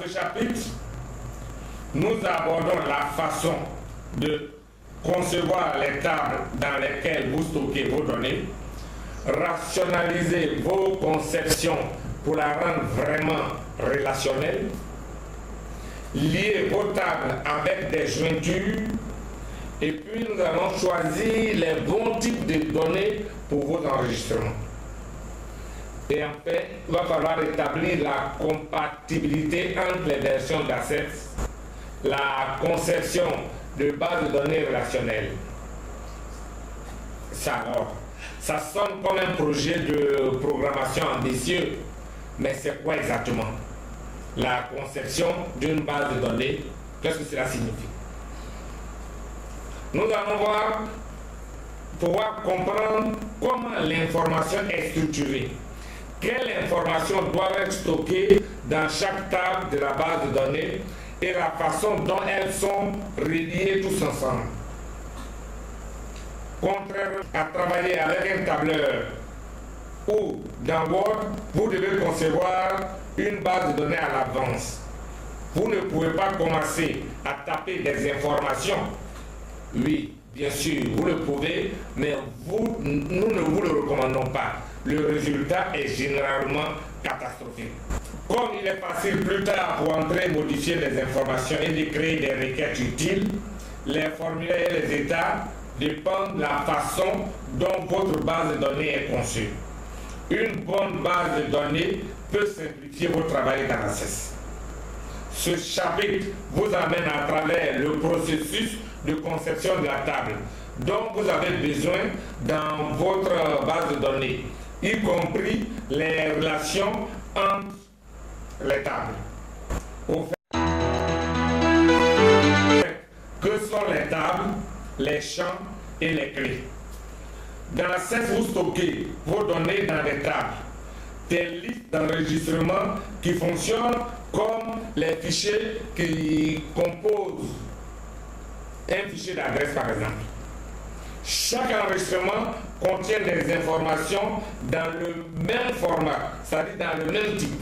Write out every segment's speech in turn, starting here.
ce chapitre, nous abordons la façon de concevoir les tables dans lesquelles vous stockez vos données, rationaliser vos conceptions pour la rendre vraiment relationnelle, lier vos tables avec des jointures, et puis nous allons choisir les bons types de données pour vos enregistrements. Et enfin, il va falloir établir la compatibilité entre les versions d'Access, la conception de bases de données relationnelles. Ça sonne comme un projet de programmation ambitieux, mais c'est quoi exactement? La conception d'une base de données, qu'est-ce que cela signifie? Nous allons pouvoir comprendre comment l'information est structurée. Quelles informations doivent être stockées dans chaque table de la base de données et la façon dont elles sont reliées tous ensemble. Contrairement à travailler avec un tableur ou dans Word, vous devez concevoir une base de données à l'avance. Vous ne pouvez pas commencer à taper des informations. Oui, bien sûr, vous le pouvez, mais nous ne vous le recommandons pas. Le résultat est généralement catastrophique. Comme il est facile plus tard pour entrer et modifier les informations et de créer des requêtes utiles, les formulaires et les états dépendent de la façon dont votre base de données est conçue. Une bonne base de données peut simplifier votre travail dans Access. Ce chapitre vous amène à travers le processus de conception de la table dont vous avez besoin dans votre base de données, y compris les relations entre les tables. Au fait, que sont les tables, les champs et les clés? Dans Access, vous stockez vos données dans des tables, des listes d'enregistrement qui fonctionnent comme les fichiers qui composent un fichier d'adresse par exemple. Chaque enregistrement contient des informations dans le même format, c'est-à-dire dans le même type,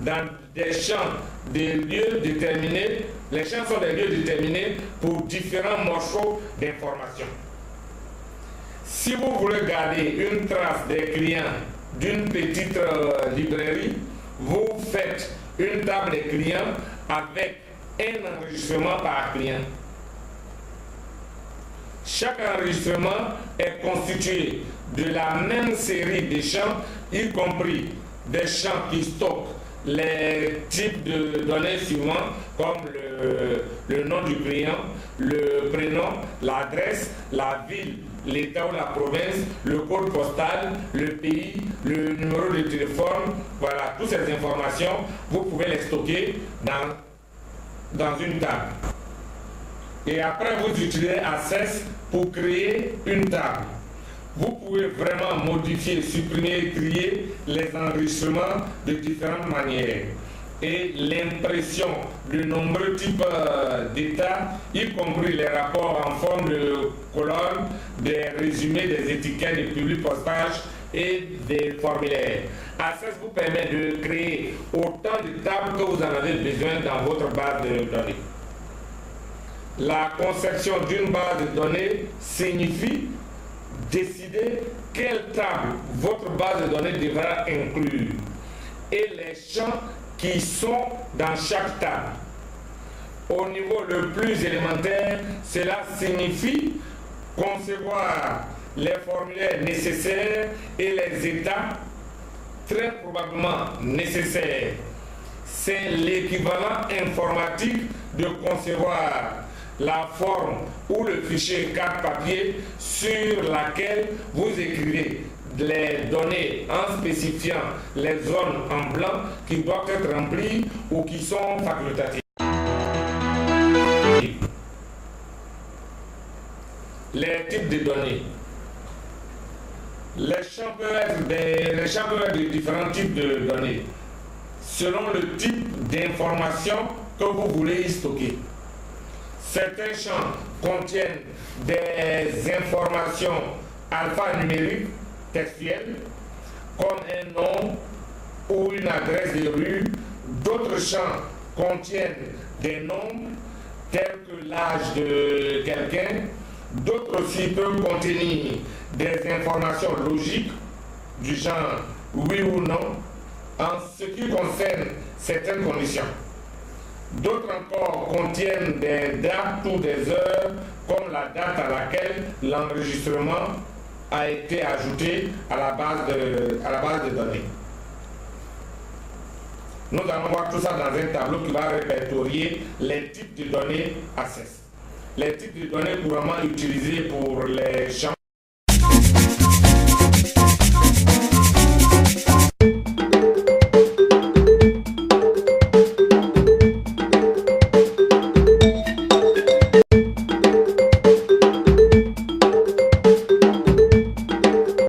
dans des champs, des lieux déterminés. Les champs sont des lieux déterminés pour différents morceaux d'informations. Si vous voulez garder une trace des clients d'une petite librairie, vous faites une table des clients avec un enregistrement par client. Chaque enregistrement est constitué de la même série de champs, y compris des champs qui stockent les types de données suivants, comme le nom du client, le prénom, l'adresse, la ville, l'État ou la province, le code postal, le pays, le numéro de téléphone. Voilà, toutes ces informations, vous pouvez les stocker dans une table. Et après, vous utilisez Access pour créer une table. Vous pouvez vraiment modifier, supprimer, trier les enregistrements de différentes manières. Et l'impression de nombreux types d'états, y compris les rapports en forme de colonnes, des résumés, des étiquettes, des publics postages et des formulaires. Access vous permet de créer autant de tables que vous en avez besoin dans votre base de données. La conception d'une base de données signifie décider quelle table votre base de données devra inclure et les champs qui sont dans chaque table. Au niveau le plus élémentaire, cela signifie concevoir les formulaires nécessaires et les états très probablement nécessaires. C'est l'équivalent informatique de concevoir la forme ou le fichier carte papier sur laquelle vous écrivez les données en spécifiant les zones en blanc qui doivent être remplies ou qui sont facultatives. Les types de données. Les champs peuvent être de différents types de données selon le type d'information que vous voulez y stocker. Certains champs contiennent des informations alphanumériques textuelles, comme un nom ou une adresse de rue. D'autres champs contiennent des nombres tels que l'âge de quelqu'un. D'autres aussi peuvent contenir des informations logiques du genre oui ou non en ce qui concerne certaines conditions. D'autres encore contiennent des dates ou des heures comme la date à laquelle l'enregistrement a été ajouté à la base de données. Nous allons voir tout ça dans un tableau qui va répertorier les types de données ACCESS. Les types de données couramment utilisés pour les champs